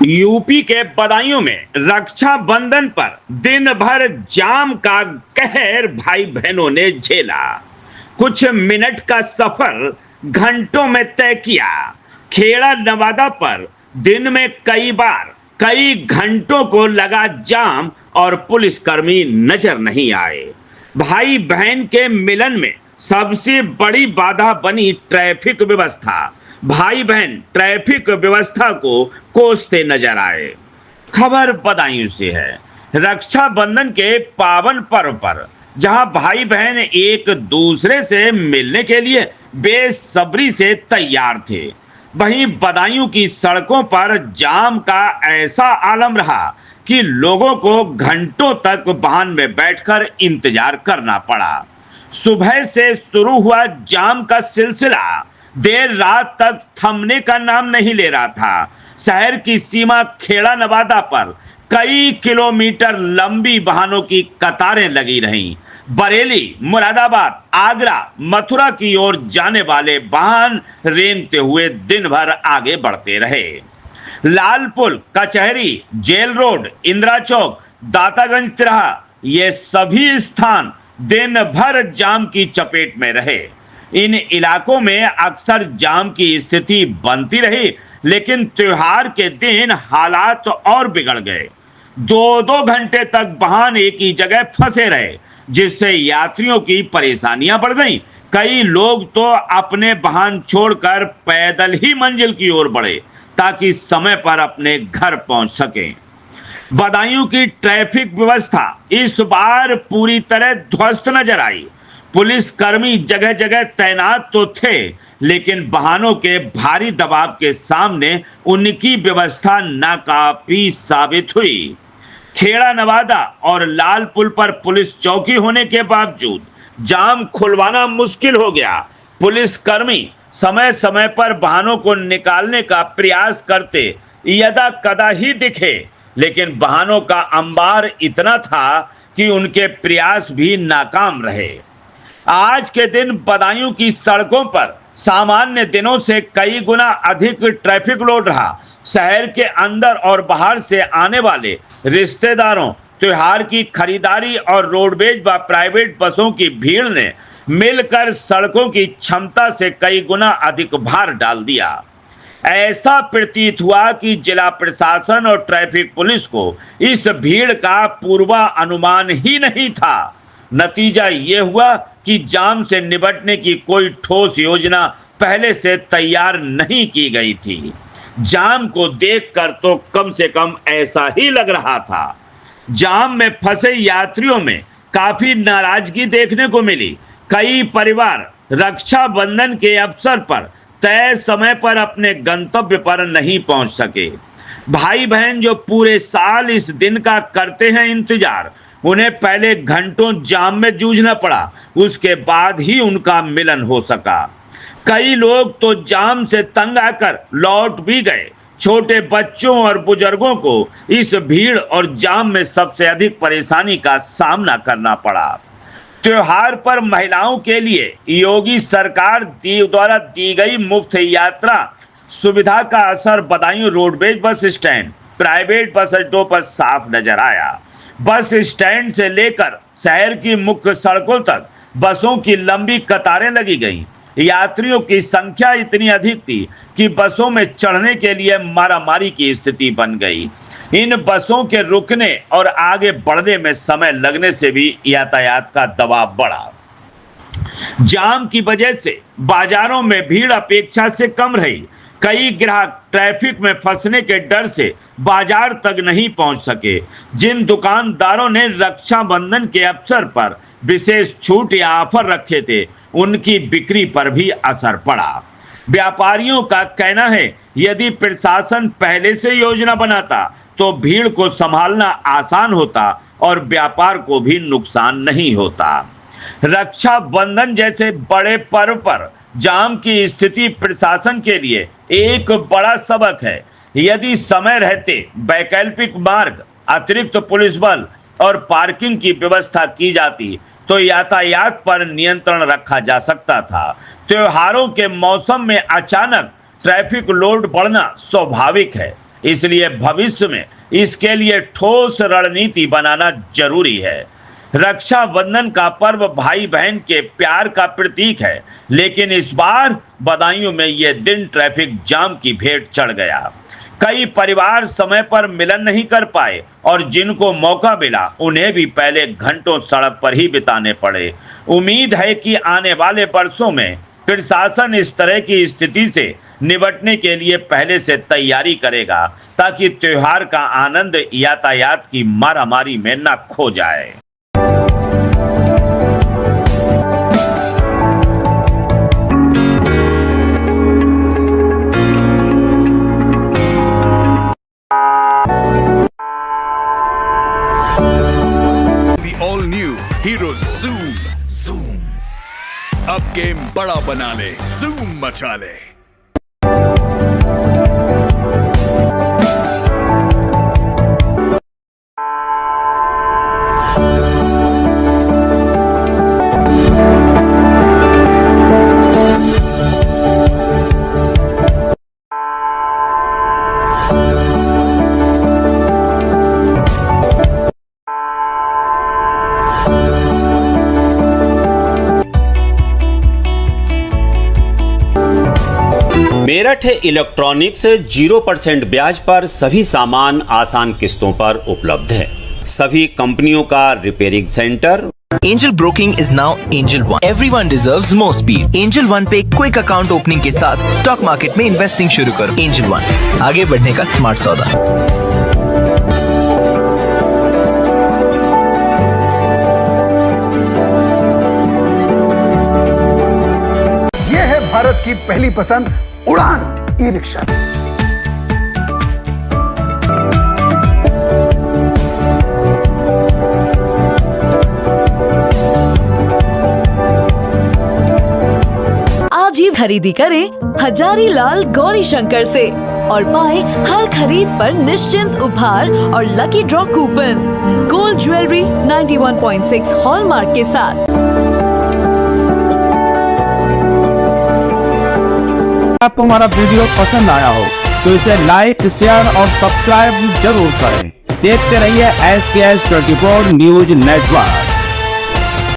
UP के बदायूं में रक्षाबंधन पर दिन भर जाम का कहर भाई बहनों ने झेला। कुछ मिनट का सफर घंटों में तय किया। खेड़ा नवादा पर दिन में कई बार कई घंटों को लगा जाम और पुलिसकर्मी नजर नहीं आए। भाई बहन के मिलन में सबसे बड़ी बाधा बनी ट्रैफिक व्यवस्था। भाई बहन ट्रैफिक व्यवस्था को कोसते नजर आए। खबर बदायूं से है। रक्षाबंधन के पावन पर्व पर जहां भाई बहन एक दूसरे से मिलने के लिए बेसब्री से तैयार थे, वहीं बदायूं की सड़कों पर जाम का ऐसा आलम रहा कि लोगों को घंटों तक वाहन में बैठकर इंतजार करना पड़ा। सुबह से शुरू हुआ जाम का सिलसिला देर रात तक थमने का नाम नहीं ले रहा था। शहर की सीमा खेड़ा नवादा पर कई किलोमीटर लंबी वाहनों की कतारें लगी रहीं। बरेली, मुरादाबाद, आगरा, मथुरा की ओर जाने वाले वाहन रेंगते हुए दिन भर आगे बढ़ते रहे। लालपुर, कचहरी, जेल रोड, इंदिरा चौक, दातागंज तिराहा, ये सभी स्थान दिन भर जाम की चपेट में रहे। इन इलाकों में अक्सर जाम की स्थिति बनती रही, लेकिन त्योहार के दिन हालात और बिगड़ गए। 2-2 घंटे तक वाहन एक ही जगह फंसे रहे, जिससे यात्रियों की परेशानियां बढ़ गईं। कई लोग तो अपने वाहन छोड़कर पैदल ही मंजिल की ओर बढ़े ताकि समय पर अपने घर पहुंच सकें। बदायूं की ट्रैफिक व्यवस्था इस बार पूरी तरह ध्वस्त नजर आई। पुलिसकर्मी जगह जगह तैनात तो थे, लेकिन वाहनों के भारी दबाव के सामने उनकी व्यवस्था नाकाफी साबित हुई। खेड़ा नवादा और लालपुर पर पुलिस चौकी होने के बावजूद जाम खुलवाना मुश्किल हो गया। पुलिसकर्मी समय समय पर वाहनों को निकालने का प्रयास करते यदा कदा ही दिखे, लेकिन वाहनों का अंबार इतना था कि उनके प्रयास भी नाकाम रहे। आज के दिन बदायूं की सड़कों पर सामान्य दिनों से कई गुना अधिक ट्रैफिक लोड रहा। शहर के अंदर और बाहर से आने वाले रिश्तेदारों, त्योहार की खरीदारी और रोडवेज व प्राइवेट बसों की भीड़ ने मिलकर सड़कों की क्षमता से कई गुना अधिक भार डाल दिया। ऐसा प्रतीत हुआ कि जिला प्रशासन और ट्रैफिक पुलिस को इस भीड़ का पूर्वानुमान ही नहीं था। नतीजा ये हुआ कि जाम से निपटने की कोई ठोस योजना पहले से तैयार नहीं की गई थी। जाम को देखकर तो कम से कम ऐसा ही लग रहा था। जाम में फंसे यात्रियों में काफी नाराजगी देखने को मिली। कई परिवार रक्षाबंधन के अवसर पर तय समय पर अपने गंतव्य पर नहीं पहुंच सके। भाई बहन जो पूरे साल इस दिन का करते हैं इंतजार, उन्हें पहले घंटों जाम में जूझना पड़ा, उसके बाद ही उनका मिलन हो सका। कई लोग तो जाम से तंग आकर लौट भी गए। छोटे बच्चों और बुजुर्गों को इस भीड़ और जाम में सबसे अधिक परेशानी का सामना करना पड़ा। त्योहार पर महिलाओं के लिए योगी सरकार द्वारा दी गई मुफ्त यात्रा सुविधा का असर Badaun roadways bus stand, private bus अड्डों पर साफ नजर आया। बस स्टैंड से लेकर शहर की मुख्य सड़कों तक बसों की लंबी कतारें लगी गईं। यात्रियों की संख्या इतनी अधिक थी कि बसों में चढ़ने के लिए मारामारी की स्थिति बन गई। इन बसों के रुकने और आगे बढ़ने में समय लगने से भी यातायात का दबाव बढ़ा। जाम की वजह से बाजारों में भीड़ अपेक्षा से कम रही। कई ग्राहक ट्रैफिक में फंसने के डर से बाजार तक नहीं पहुंच सके। जिन दुकानदारों ने रक्षाबंधन के अवसर पर विशेष छूट या ऑफर रखे थे, उनकी बिक्री पर भी असर पड़ा। व्यापारियों का कहना है, यदि प्रशासन पहले से योजना बनाता तो भीड़ को संभालना आसान होता और व्यापार को भी नुकसान नहीं होता। रक्षाबंधन जैसे बड़े पर्व पर जाम की स्थिति प्रशासन के लिए एक बड़ा सबक है। यदि समय रहते वैकल्पिक मार्ग, अतिरिक्त पुलिस बल और पार्किंग की व्यवस्था की जाती तो यातायात पर नियंत्रण रखा जा सकता था। त्योहारों के मौसम में अचानक ट्रैफिक लोड बढ़ना स्वाभाविक है, इसलिए भविष्य में इसके लिए ठोस रणनीति बनाना जरूरी है। रक्षाबंधन का पर्व भाई बहन के प्यार का प्रतीक है, लेकिन इस बार बदायूं में यह दिन ट्रैफिक जाम की भेंट चढ़ गया। कई परिवार समय पर मिलन नहीं कर पाए और जिनको मौका मिला उन्हें भी पहले घंटों सड़क पर ही बिताने पड़े। उम्मीद है कि आने वाले वर्षों में प्रशासन इस तरह की स्थिति से निपटने के लिए पहले से तैयारी करेगा, ताकि त्योहार का आनंद यातायात की मारामारी में न खो जाए। ऑल न्यू हीरो ज़ूम अब गेम बड़ा बना ले, ज़ूम मचा ले। मेरठ इलेक्ट्रॉनिक्स 0% ब्याज पर सभी सामान आसान किस्तों पर उपलब्ध है। सभी कंपनियों का repairing centre. Angel Broking is now Angel One. Everyone deserves more speed. Angel One पे क्विक अकाउंट ओपनिंग के साथ स्टॉक मार्केट में इन्वेस्टिंग शुरू करो। Angel One, आगे बढ़ने का स्मार्ट सौदा। ये है भारत की पहली पसंद उड़ान ई-रिक्शा। आज ही खरीदी करें हजारीलाल गौरी शंकर से और पाएं हर खरीद पर निश्चिंत उपहार और lucky draw coupon. Gold jewellery 91.6 hallmark के साथ। आपको हमारा वीडियो पसंद आया हो तो इसे लाइक, शेयर और सब्सक्राइब जरूर करें। देखते रहिए SKS 24 न्यूज नेटवर्क।